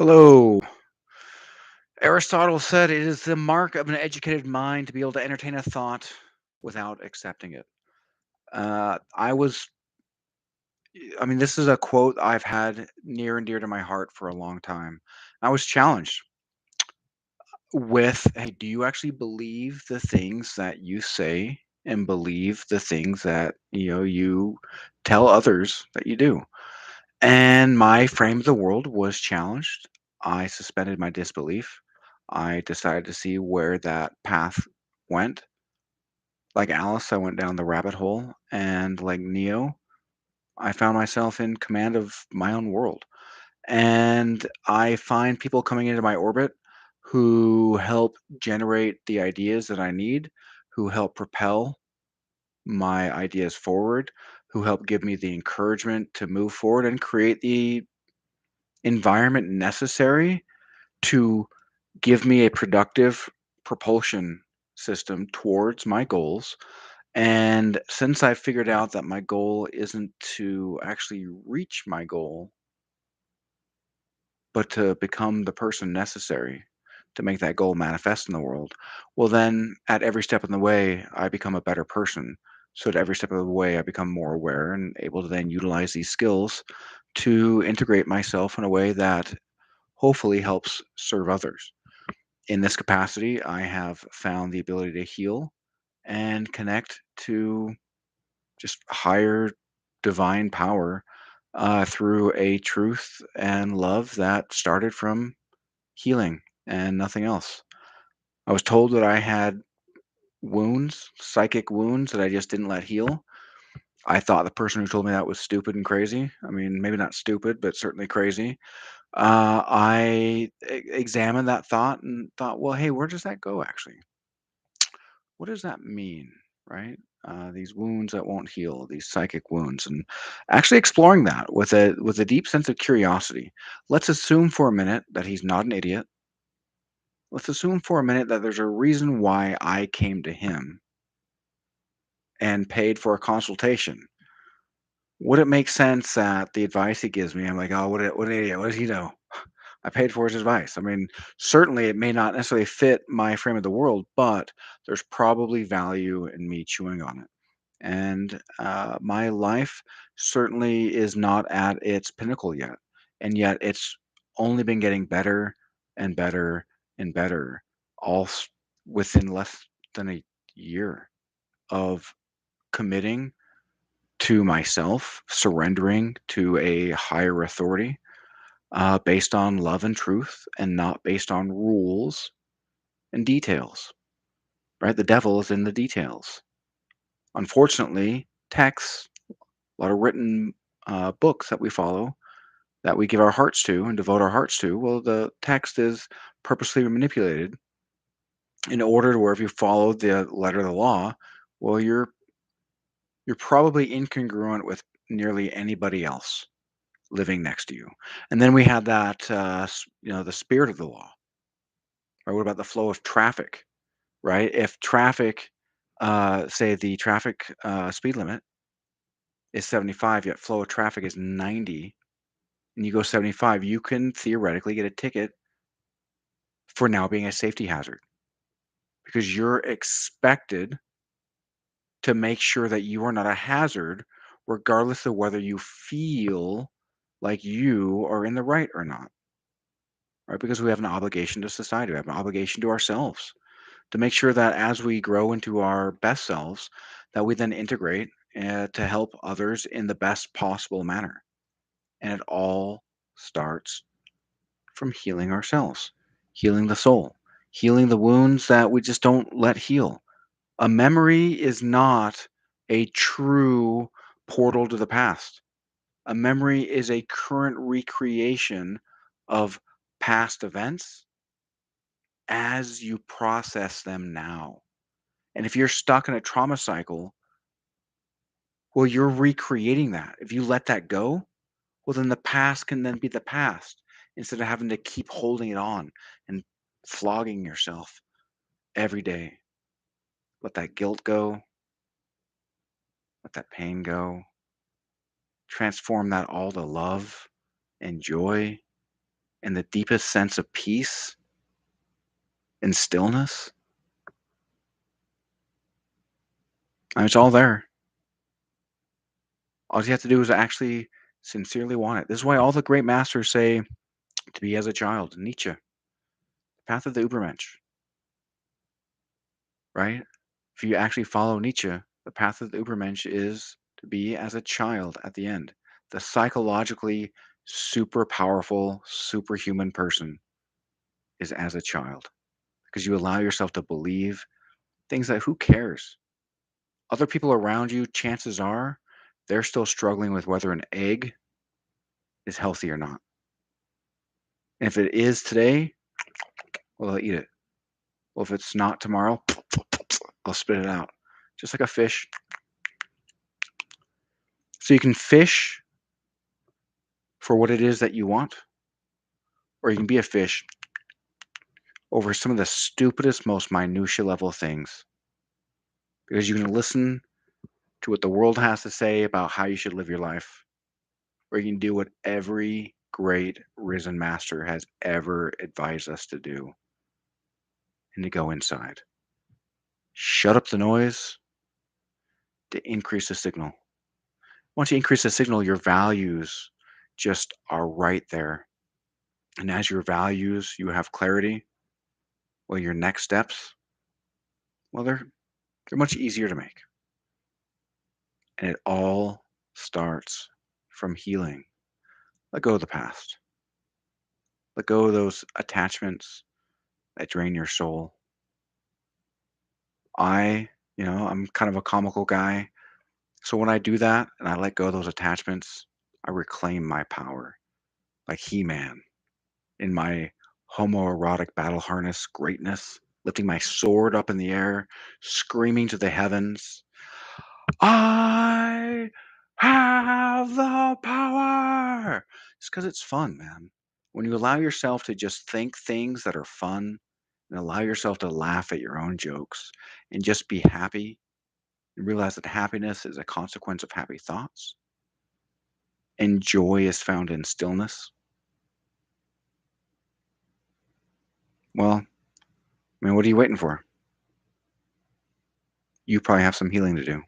Hello. Aristotle said it is the mark of an educated mind to be able to entertain a thought without accepting it. I was, I mean, this is a quote I've had near and dear to my heart for a long time. I was challenged with, hey, do you actually believe the things that you say and believe the things that, you tell others that you do? And my frame of the world was challenged. I suspended my disbelief. I decided to see where that path went. Like Alice, I went down the rabbit hole, and like Neo, I found myself in command of my own world. And I find people coming into my orbit who help generate the ideas that I need, who help propel my ideas forward, who help give me the encouragement to move forward and create the environment necessary to give me a productive propulsion system towards my goals. And since I figured out that my goal isn't to actually reach my goal, but to become the person necessary to make that goal manifest in the world, well, then at every step in the way, I become a better person. So at every step of the way, I become more aware and able to then utilize these skills to integrate myself in a way that hopefully helps serve others. In this capacity, I have found the ability to heal and connect to just higher divine power through a truth and love that started from healing and nothing else. I was told that I had wounds, psychic wounds that I just didn't let heal. I thought the person who told me that was stupid and crazy. I mean, maybe not stupid, but certainly crazy. Examined that thought and thought, well, hey, where does that go actually? What does that mean, right? These wounds that won't heal, these psychic wounds, and actually exploring that with a deep sense of curiosity. Let's assume for a minute that he's not an idiot. Let's assume for a minute that there's a reason why I came to him and paid for a consultation. Would it make sense that the advice he gives me, I'm like, oh, what an idiot. What does he know? I paid for his advice. I mean, certainly it may not necessarily fit my frame of the world, but there's probably value in me chewing on it. And my life certainly is not at its pinnacle yet. And yet it's only been getting better and better and better, all within less than a year of committing to myself, surrendering to a higher authority based on love and truth and not based on rules and details, right? The devil is in the details. Unfortunately, texts, a lot of written books that we follow, that we give our hearts to and devote our hearts to, well, the text is purposely manipulated in order to where if you follow the letter of the law, well, you're probably incongruent with nearly anybody else living next to you. And then we have that, the spirit of the law. Right? What about the flow of traffic? Right? If traffic, say the traffic speed limit is 75, yet flow of traffic is 90, and you go 75, you can theoretically get a ticket for now being a safety hazard because you're expected to make sure that you are not a hazard, regardless of whether you feel like you are in the right or not. Right? Because we have an obligation to society, we have an obligation to ourselves to make sure that as we grow into our best selves, that we then integrate to help others in the best possible manner. And it all starts from healing ourselves, healing the soul, healing the wounds that we just don't let heal. A memory is not a true portal to the past. A memory is a current recreation of past events as you process them now. And if you're stuck in a trauma cycle, well, you're recreating that. If you let that go, well, then the past can then be the past instead of having to keep holding it on and flogging yourself every day. Let that guilt go, let that pain go, transform that all to love and joy and the deepest sense of peace and stillness, it's all there. All you have to do is actually sincerely want it. This is why all the great masters say to be as a child. Nietzsche, path of the Übermensch, right? If you actually follow Nietzsche, the path of the Übermensch is to be as a child at the end. The psychologically super powerful, superhuman person is as a child because you allow yourself to believe things that who cares? Other people around you, chances are, they're still struggling with whether an egg is healthy or not. And if it is today, well, they'll eat it. Well, if it's not tomorrow, they'll spit it out. Just like a fish. So you can fish for what it is that you want, or you can be a fish over some of the stupidest, most minutia level things. Because you can listen to what the world has to say about how you should live your life, or you can do what every great risen master has ever advised us to do and to go inside. Shut up the noise to increase the signal. Once you increase the signal, your values just are right there. And as your values, you have clarity. Well, your next steps, well, they're much easier to make. And it all starts from healing. Let go of the past. Let go of those attachments that drain your soul. I'm kind of a comical guy. So when I do that and I let go of those attachments, I reclaim my power like He Man in my homoerotic battle harness greatness, lifting my sword up in the air, screaming to the heavens, I have the power. It's because it's fun, man. When you allow yourself to just think things that are fun and allow yourself to laugh at your own jokes and just be happy and realize that happiness is a consequence of happy thoughts and joy is found in stillness. Well, I mean, what are you waiting for? You probably have some healing to do.